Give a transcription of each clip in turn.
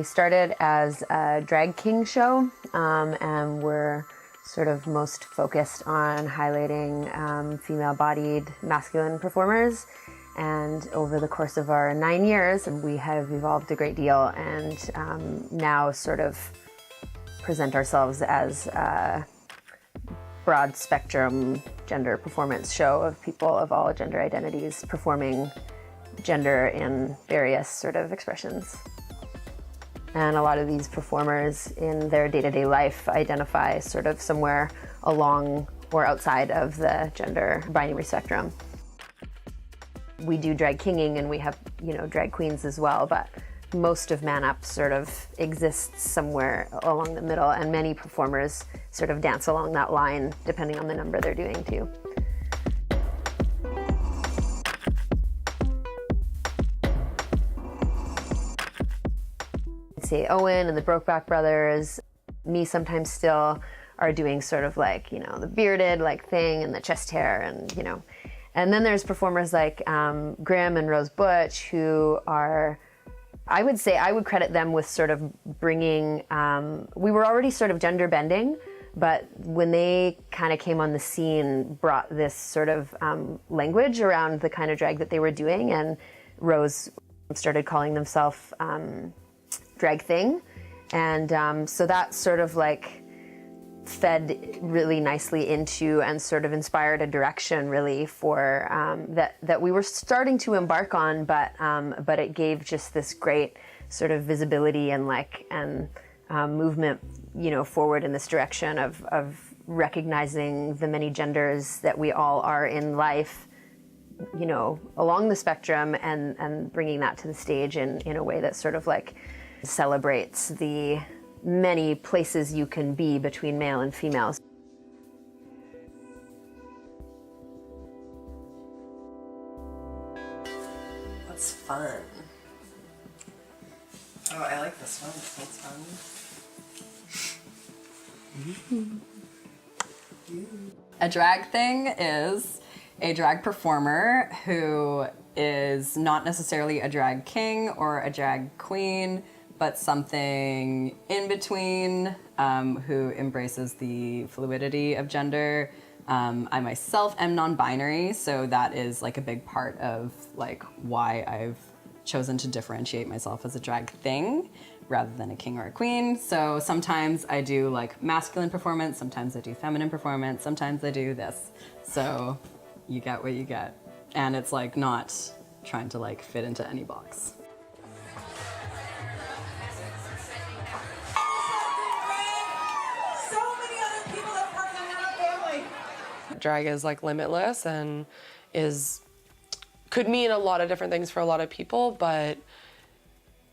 We started as a drag king show, and we're sort of most focused on highlighting female-bodied masculine performers. And over the course of our 9 years, we have evolved a great deal, and now sort of present ourselves as a broad spectrum gender performance show of people of all gender identities performing gender in various sort of expressions. And a lot of these performers in their day-to-day life identify sort of somewhere along or outside of the gender binary spectrum. We do drag kinging and we have, drag queens as well, but most of Man Up sort of exists somewhere along the middle, and many performers sort of dance along that line depending on the number they're doing too. Say Owen and the Brokeback Brothers, me sometimes still, are doing sort of like, the bearded thing and the chest hair and, And then there's performers like Grimm and Rose Butch, who are, I would credit them with sort of bringing, we were already sort of gender bending, but when they kind of came on the scene, brought this sort of language around the kind of drag that they were doing, and Rose started calling themselves drag thing. And so that sort of fed really nicely into and sort of inspired a direction really for that we were starting to embark on, but it gave just this great sort of visibility and movement, forward in this direction of recognizing the many genders that we all are in life, along the spectrum, and bringing that to the stage in a way that sort of celebrates the many places you can be between male and female. What's fun? Oh, I like this one. This one's fun. A drag thing is a drag performer who is not necessarily a drag king or a drag queen, but something in between, who embraces the fluidity of gender. I myself am non-binary, so that is a big part of why I've chosen to differentiate myself as a drag thing rather than a king or a queen. So sometimes I do masculine performance, sometimes I do feminine performance, sometimes I do this. So you get what you get. And it's not trying to fit into any box. Drag is limitless and could mean a lot of different things for a lot of people, but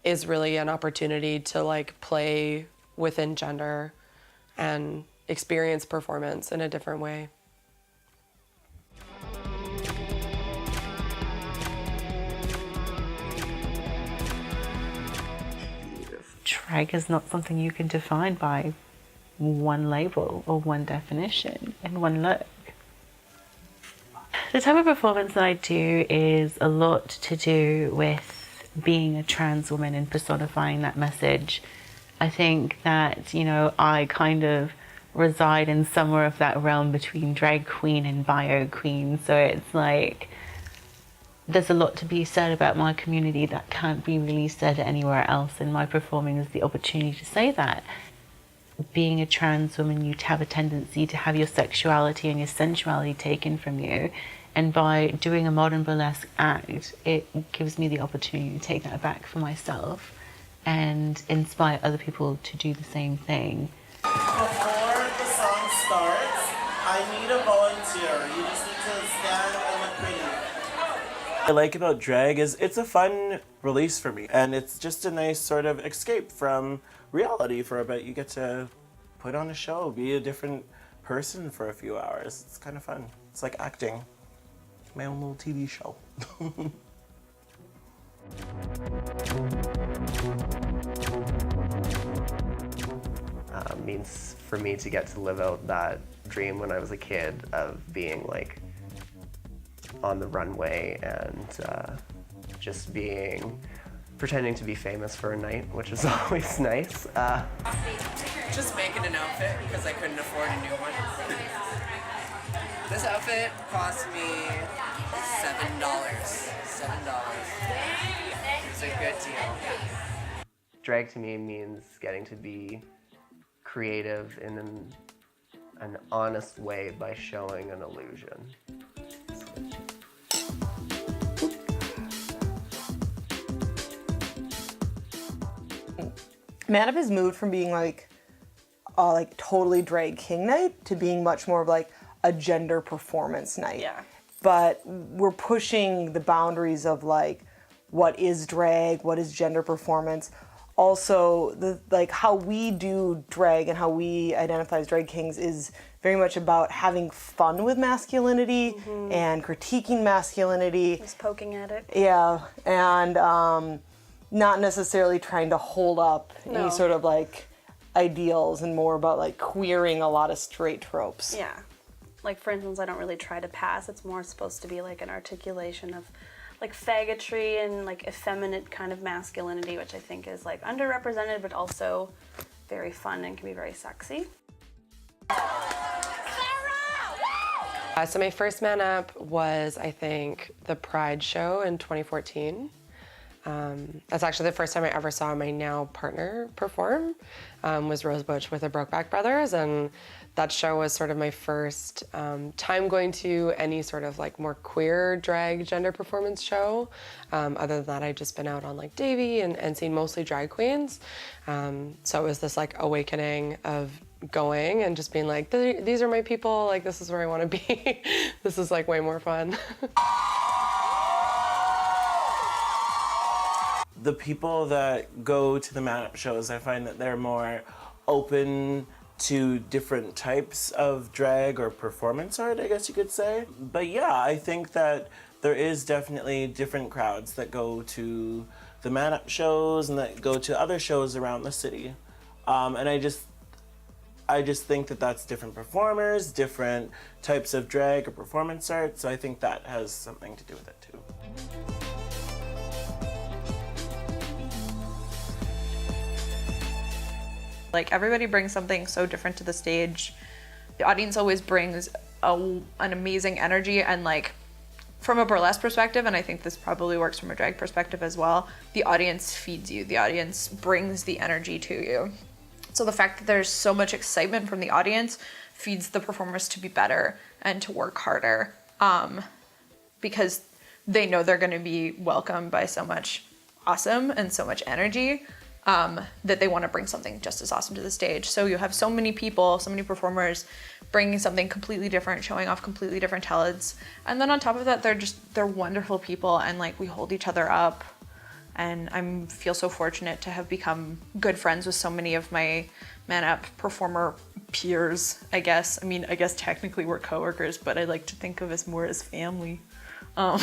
is really an opportunity to play within gender and experience performance in a different way. Drag is not something you can define by one label or one definition and one look. The type of performance that I do is a lot to do with being a trans woman and personifying that message. I think that, I kind of reside in somewhere of that realm between drag queen and bio queen. So it's there's a lot to be said about my community that can't be really said anywhere else, and my performing is the opportunity to say that. Being a trans woman, you have a tendency to have your sexuality and your sensuality taken from you. And by doing a modern burlesque act, it gives me the opportunity to take that back for myself and inspire other people to do the same thing. Before the song starts, I need a volunteer. You just need to stand and look pretty. What I like about drag is it's a fun release for me, and it's just a nice sort of escape from reality for a bit. You get to put on a show, be a different person for a few hours. It's kind of fun. It's like acting. My own little TV show. Means for me to get to live out that dream when I was a kid of being on the runway and just being pretending to be famous for a night, which is always nice. Just making an outfit because I couldn't afford a new one. This outfit cost me $7. It's a good deal. Drag to me means getting to be creative in an honest way by showing an illusion. Man Up has moved from being like totally drag king night to being much more of like a gender performance night. Yeah. But we're pushing the boundaries of like what is drag, what is gender performance. Also, how we do drag and how we identify as drag kings is very much about having fun with masculinity and critiquing masculinity. Just poking at it. Yeah, and not necessarily trying to hold up any sort of like ideals, and more about like queering a lot of straight tropes. Yeah. Like, for instance, I don't really try to pass. It's more supposed to be like an articulation of like faggotry and like effeminate kind of masculinity, which I think is like underrepresented, but also very fun and can be very sexy. So my first Man Up was, I think, the Pride show in 2014. That's actually the first time I ever saw my now partner perform, was Rose Butch with the Brokeback Brothers, and that show was sort of my first time going to any sort of like more queer drag gender performance show. Other than that, I'd just been out on like Davy and seen mostly drag queens. So it was this like awakening of going and just being like, these are my people, like this is where I want to be. This is like way more fun. The people that go to the Man Up shows, I find that they're more open to different types of drag or performance art, I guess you could say. But yeah, I think that there is definitely different crowds that go to the Man Up shows and that go to other shows around the city. And I just think that that's different performers, different types of drag or performance art, so I think that has something to do with it too. Like, everybody brings something so different to the stage. The audience always brings an amazing energy, and like from a burlesque perspective, and I think this probably works from a drag perspective as well, the audience feeds you. The audience brings the energy to you. So the fact that there's so much excitement from the audience feeds the performers to be better and to work harder, because they know they're going to be welcomed by so much awesome and so much energy. That they want to bring something just as awesome to the stage. So you have so many people, so many performers bringing something completely different, showing off completely different talents. And then on top of that, they're wonderful people, and like we hold each other up. And I feel so fortunate to have become good friends with so many of my Man Up performer peers, I guess. I mean, I guess technically we're coworkers, but I like to think of us more as family. So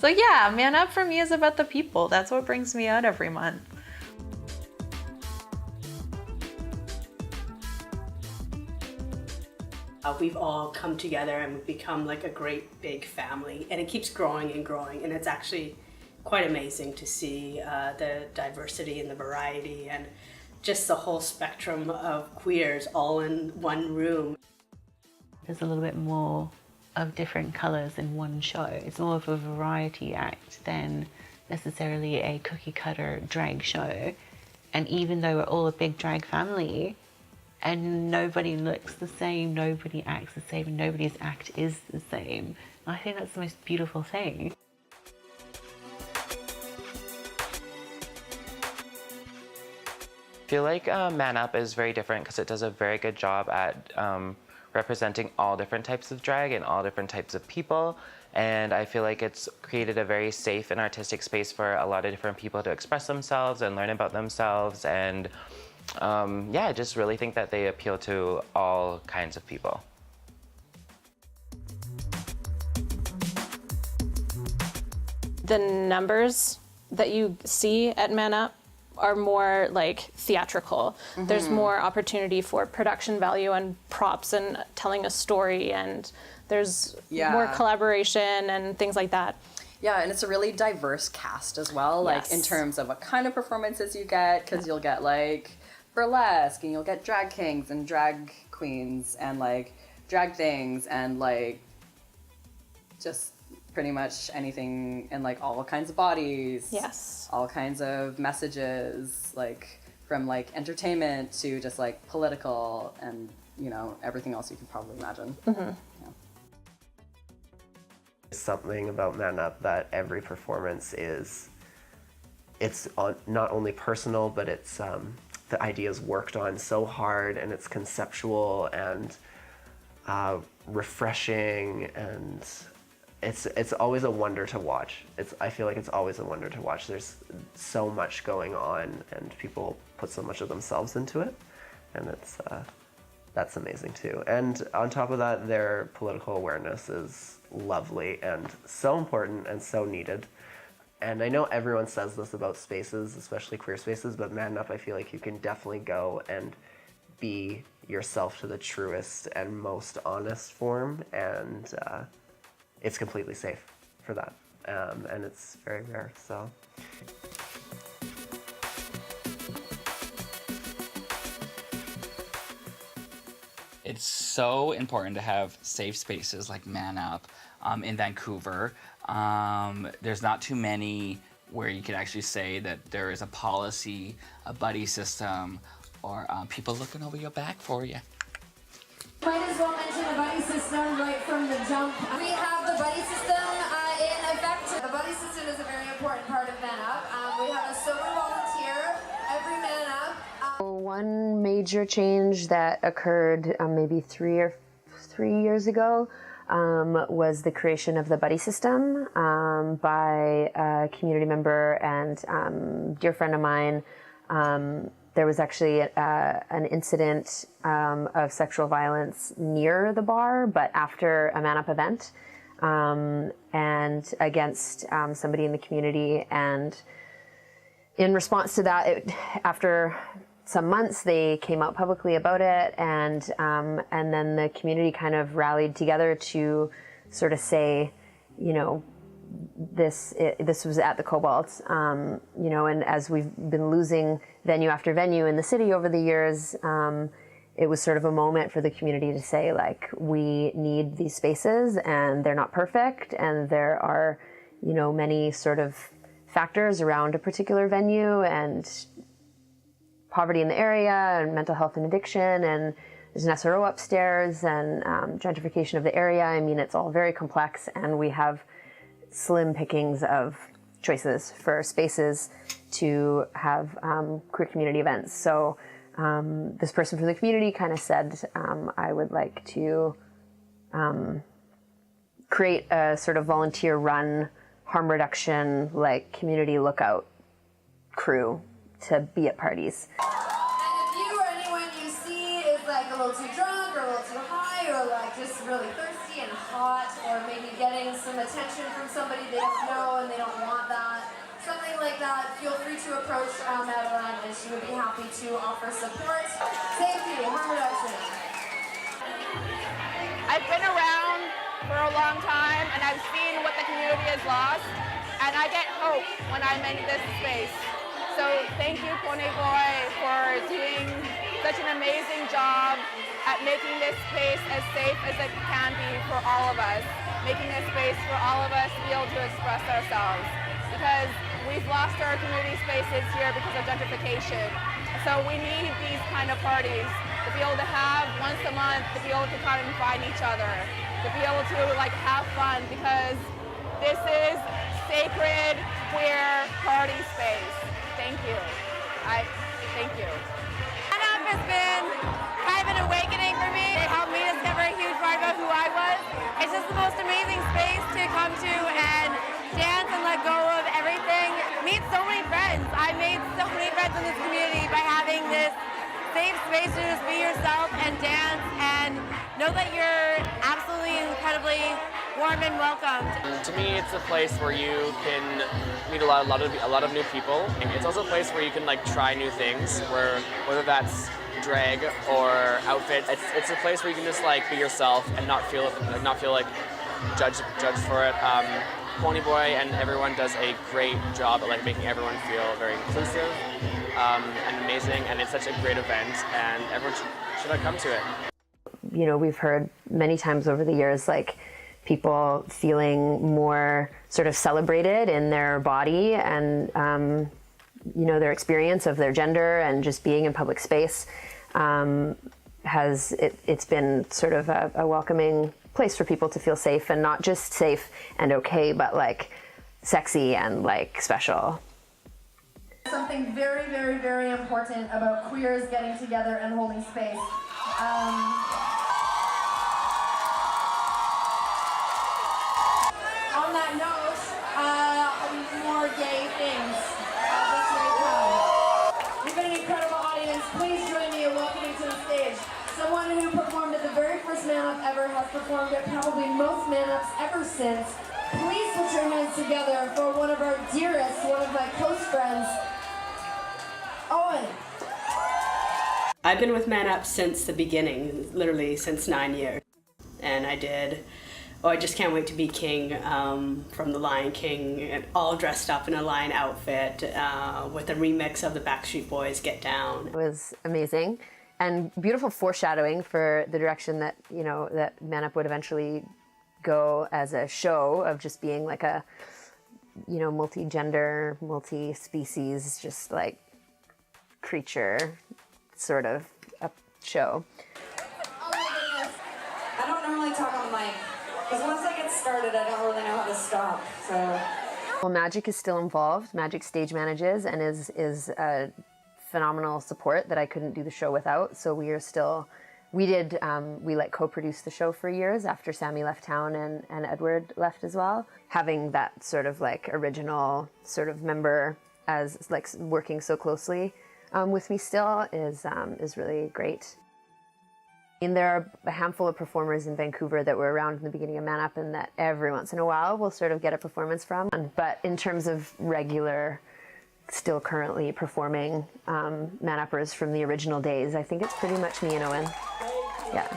yeah, Man Up for me is about the people. That's what brings me out every month. We've all come together and we've become like a great big family, and it keeps growing and growing, and it's actually quite amazing to see the diversity and the variety and just the whole spectrum of queers all in one room. There's a little bit more of different colours in one show. It's more of a variety act than necessarily a cookie cutter drag show. And even though we're all a big drag family, and nobody looks the same, nobody acts the same, and nobody's act is the same. I think that's the most beautiful thing. I feel like Man Up is very different because it does a very good job at representing all different types of drag and all different types of people. And I feel like it's created a very safe and artistic space for a lot of different people to express themselves and learn about themselves. And yeah, I just really think that they appeal to all kinds of people. The numbers that you see at Man Up are more like theatrical. Mm-hmm. There's more opportunity for production value and props and telling a story, and there's more collaboration and things like that. Yeah, and it's a really diverse cast as well, like Yes. in terms of what kind of performances you get, because you'll get like burlesque, and you'll get drag kings and drag queens, and like drag things, and like just pretty much anything in like all kinds of bodies. Yes. All kinds of messages, like from like entertainment to just like political and, you know, everything else you can probably imagine. Mm-hmm. Something about Man Up that every performance is, not only personal, but it's the ideas worked on so hard, and it's conceptual and refreshing, and it's always a wonder to watch. I feel like it's always a wonder to watch. There's so much going on, and people put so much of themselves into it, and that's amazing too. And on top of that, their political awareness is lovely and so important and so needed. And I know everyone says this about spaces, especially queer spaces, but Man Up, I feel like you can definitely go and be yourself to the truest and most honest form, and it's completely safe for that. And it's very rare, so. It's so important to have safe spaces like Man Up in Vancouver. There's not too many where you could actually say that there is a policy, a buddy system, or people looking over your back for you. Might as well mention the buddy system right from the jump. We have the buddy system in effect. The buddy system is a very important part of Man Up. We have a sober volunteer every Man Up. One major change that occurred maybe 3 years ago was the creation of the buddy system by a community member and dear friend of mine. There was actually an incident of sexual violence near the bar, but after a Man Up event, and against somebody in the community. And in response to that, after some months, they came out publicly about it, and then the community kind of rallied together to sort of say, you know, this was at the Cobalt, you know, and as we've been losing venue after venue in the city over the years, it was sort of a moment for the community to say, like, we need these spaces, and they're not perfect, and there are, you know, many sort of factors around a particular venue, and poverty in the area, and mental health and addiction, and there's an SRO upstairs, and gentrification of the area. I mean, it's all very complex, and we have slim pickings of choices for spaces to have queer community events. So this person from the community kind of said, I would like to create a sort of volunteer-run harm reduction, like community lookout crew to be at parties. And if you or anyone you see is like a little too drunk or a little too high or like just really thirsty and hot, or maybe getting some attention from somebody they don't know and they don't want that, something like that, feel free to approach Madeline, and she would be happy to offer support, safety, harm reduction. I've been around for a long time, and I've seen what the community has lost, and I get hope when I'm in this space. So thank you, Pone Boy, for doing such an amazing job at making this space as safe as it can be for all of us, making this space for all of us to be able to express ourselves. Because we've lost our community spaces here because of gentrification. So we need these kind of parties to be able to have once a month, to be able to come and find each other, to be able to like have fun, because this is sacred queer party space. Thank you. Thank you. Man Up has been kind of an awakening for me. It helped me discover a huge part about who I was. It's just the most amazing space to come to and dance and let go of everything. Meet so many friends. I made so many friends in this community by having this safe space to just be yourself and dance and know that you're absolutely incredibly warm and welcomed. To me, it's a place where you can meet a lot of new people. It's also a place where you can like try new things, whether that's drag or outfits. It's a place where you can just like be yourself and not feel like judged for it. Ponyboy and everyone does a great job at like making everyone feel very inclusive and amazing, and it's such a great event, and everyone should come to it. You know, we've heard many times over the years, like, people feeling more sort of celebrated in their body and, you know, their experience of their gender and just being in public space it's been sort of a welcoming place for people to feel safe, and not just safe and okay, but like sexy and like special. Something very, very, very important about queers getting together and holding space. On that note, more gay things. This way come. We've got an incredible audience. Please join me in welcoming to the stage someone who performed at the very first Man Up ever, has performed at probably most Man Ups ever since. Please put your hands together for one of our dearest, one of my close friends, Owen. I've been with Man Up since the beginning, literally since 9 years. And I just can't wait to be King from The Lion King, all dressed up in a lion outfit with a remix of the Backstreet Boys' Get Down. It was amazing and beautiful foreshadowing for the direction that, you know, that Man Up would eventually go as a show of just being like a, you know, multi-gender, multi-species, just like creature sort of a show. Oh my goodness. I don't normally talk on the mic, because once I get started, I don't really know how to stop, so. Well, Magic is still involved. Magic stage manages and is a phenomenal support that I couldn't do the show without. So we like co-produced the show for years after Sammy left town and Edward left as well. Having that sort of like original sort of member as like working so closely with me still is really great. And there are a handful of performers in Vancouver that were around in the beginning of Man Up and that every once in a while we'll sort of get a performance from. But in terms of regular, still currently performing Man Uppers from the original days, I think it's pretty much me and Owen. Yeah.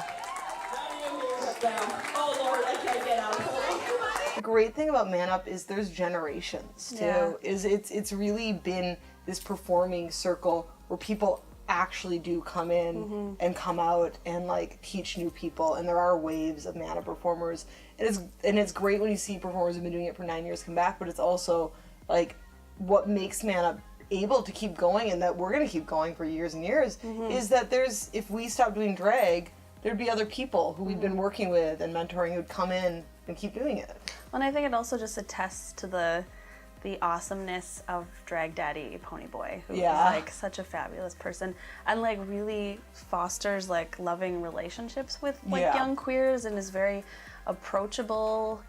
The great thing about Man Up is there's generations too. Yeah. It's really been this performing circle where people actually do come in and come out and like teach new people, and there are waves of Man Up performers, and it's great when you see performers who've been doing it for 9 years come back, but it's also like what makes Man Up able to keep going, and that we're going to keep going for years and years, is that if we stop doing drag, there'd be other people who we've been working with and mentoring who'd come in and keep doing it. And I think it also just attests to the awesomeness of Drag Daddy Ponyboy, who is like such a fabulous person and like really fosters like loving relationships with like young queers, and is very approachable,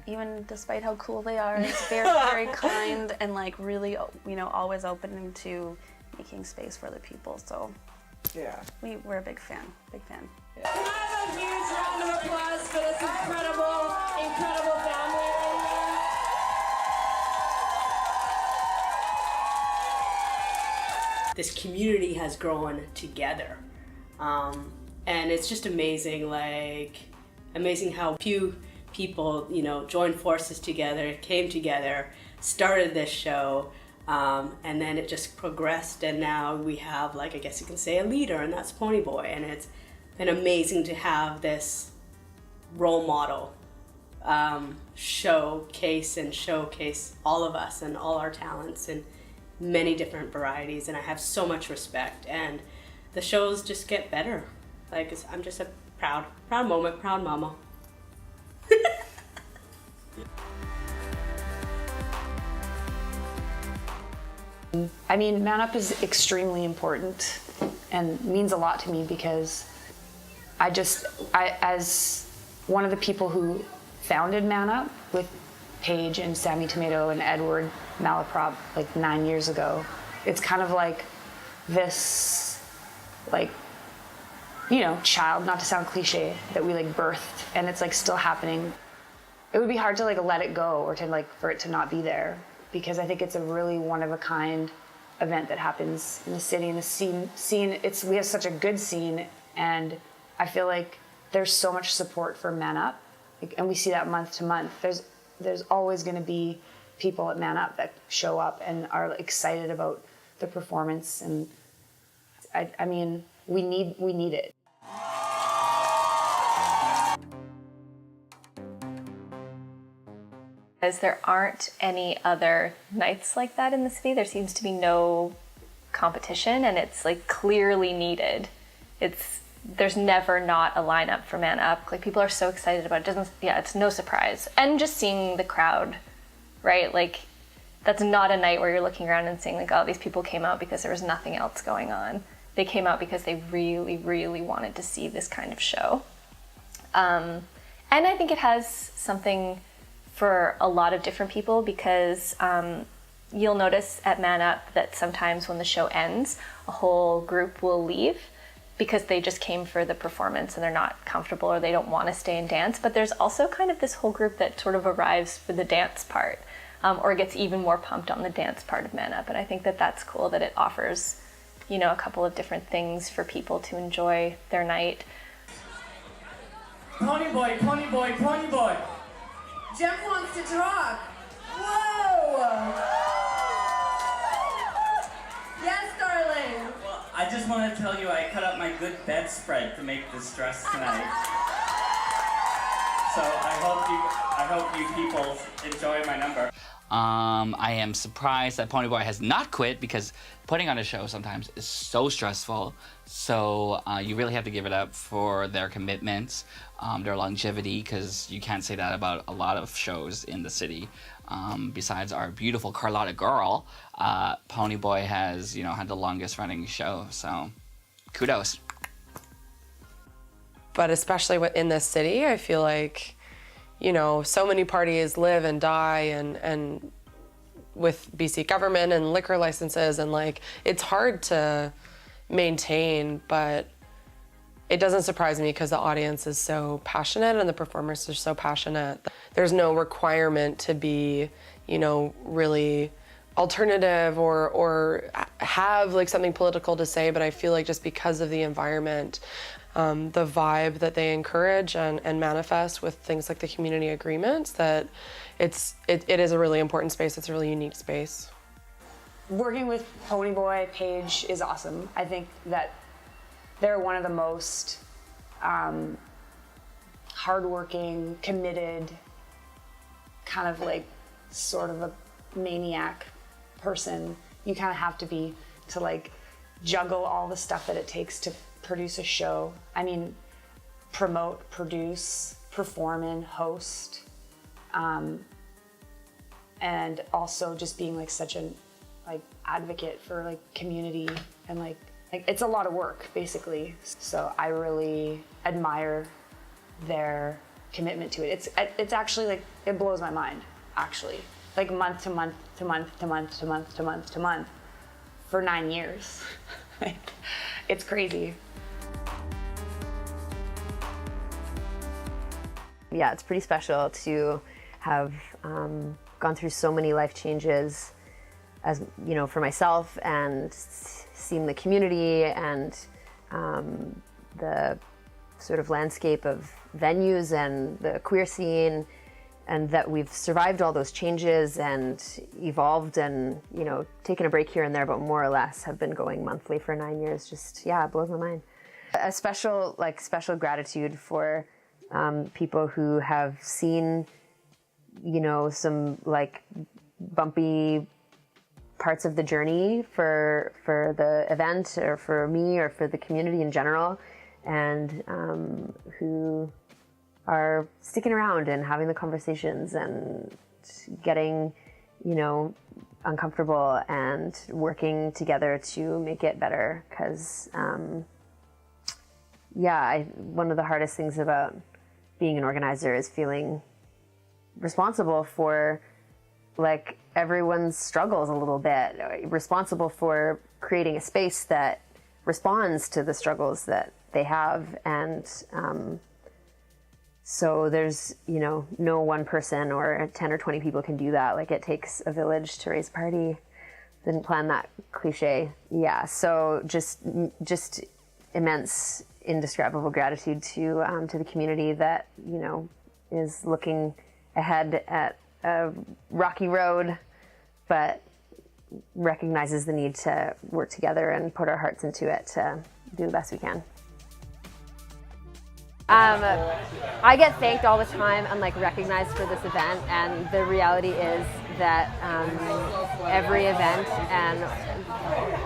even despite how cool they are. It's very, very kind and like really, you know, always open to making space for other people. So we're a big fan. Can I have a huge round of applause for this incredible, incredible family right here? This community has grown together, and it's just amazing, amazing how few people, you know, joined forces together, came together, started this show, and then it just progressed, and now we have, like, I guess you can say a leader, and that's Ponyboy, and it's been amazing to have this role model showcase all of us and all our talents and many different varieties, and I have so much respect, and the shows just get better. Like, I'm just a proud moment, proud mama. I mean, Man Up is extremely important and means a lot to me, because I as one of the people who founded Man Up with Paige and Sammy Tomato and Edward Malaprop like 9 years ago, it's kind of like this, like, you know, child, not to sound cliche, that we like birthed, and it's like still happening. It would be hard to like let it go, or to like for it to not be there, because I think it's a really one of a kind event that happens in the city, and the scene we have such a good scene, and I feel like there's so much support for Man Up, and we see that month to month. There's there's always going to be people at Man Up that show up and are excited about the performance, and I mean, we need it. As there aren't any other nights like that in the city, there seems to be no competition, and it's like clearly needed. There's never not a lineup for Man Up. Like, people are so excited about it. It's no surprise. And just seeing the crowd, right? Like, that's not a night where you're looking around and saying like, oh, these people came out because there was nothing else going on. They came out because they really, really wanted to see this kind of show. And I think it has something for a lot of different people, because you'll notice at Man Up that sometimes when the show ends, a whole group will leave because they just came for the performance and they're not comfortable or they don't want to stay and dance. But there's also kind of this whole group that sort of arrives for the dance part, or gets even more pumped on the dance part of Man Up. And I think that that's cool, that it offers, you know, a couple of different things for people to enjoy their night. Pony boy, pony boy, pony boy. Jem wants to talk. Whoa! Yes, darling. Well, I just want to tell you I cut up my good bedspread to make this dress tonight. So I hope you people enjoy my number. I am surprised that Ponyboy has not quit, because putting on a show sometimes is so stressful. So you really have to give it up for their commitment, their longevity, because you can't say that about a lot of shows in the city. Besides our beautiful Carlotta Girl, Ponyboy has, you know, had the longest running show. So kudos. But especially in this city, I feel like, you know, so many parties live and die and with BC government and liquor licenses, and like, it's hard to maintain, but it doesn't surprise me because the audience is so passionate and the performers are so passionate. There's no requirement to be, you know, really alternative or have like something political to say, but I feel like just because of the environment, the vibe that they encourage and manifest with things like the community agreements, that it is a really important space. It's a really unique space. Working with Ponyboy, Paige is awesome. I think that they're one of the most hardworking, committed, kind of like sort of a maniac person you kind of have to be to like juggle all the stuff that it takes to produce a show. I mean, promote, produce, perform in, host, and also just being like such an like advocate for like community, and like it's a lot of work basically. So I really admire their commitment to it. It's actually like, it blows my mind actually. Like month to month to month to month to month to month to month for 9 years. It's crazy. Yeah, it's pretty special to have gone through so many life changes, as you know, for myself, and seeing the community and the sort of landscape of venues and the queer scene, and that we've survived all those changes and evolved and, you know, taken a break here and there, but more or less have been going monthly for 9 years. Just, yeah, it blows my mind. A special gratitude for people who have seen, you know, some like bumpy parts of the journey for the event, or for me, or for the community in general, and who are sticking around and having the conversations and getting, you know, uncomfortable and working together to make it better. Because, one of the hardest things about being an organizer is feeling responsible for like everyone's struggles a little bit, responsible for creating a space that responds to the struggles that they have. And so there's, you know, no one person or 10 or 20 people can do that. Like, it takes a village to raise a party. Didn't plan that cliche. Yeah, so just immense, indescribable gratitude to the community that, you know, is looking ahead at a rocky road, but recognizes the need to work together and put our hearts into it to do the best we can. I get thanked all the time and like recognized for this event, and the reality is that every event and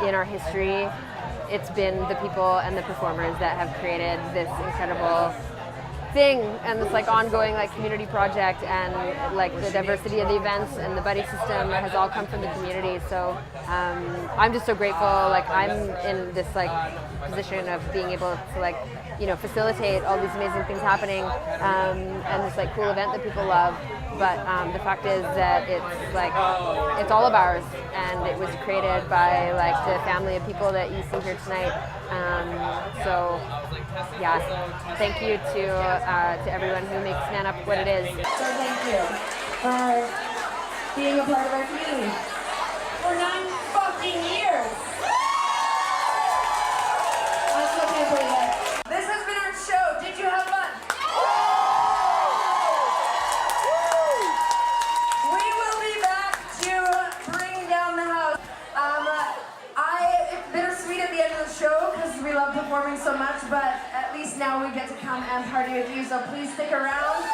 in our history, it's been the people and the performers that have created this incredible thing and this like ongoing like community project, and like the diversity of the events and the buddy system has all come from the community. So I'm just so grateful. Like I'm in this like position of being able to like, you know, facilitate all these amazing things happening and this like cool event that people love. But the fact is that it's like, it's all of ours, and it was created by like the family of people that you see here tonight. So yeah, thank you to everyone who makes Man Up what it is. So thank you for being a part of our community for 9 fucking years. I still can't believe it. This has been our show. Did you have fun? We will be back to bring down the house. It's bittersweet at the end of the show because we love performing so much, but at least now we get to come and party with you, so please stick around.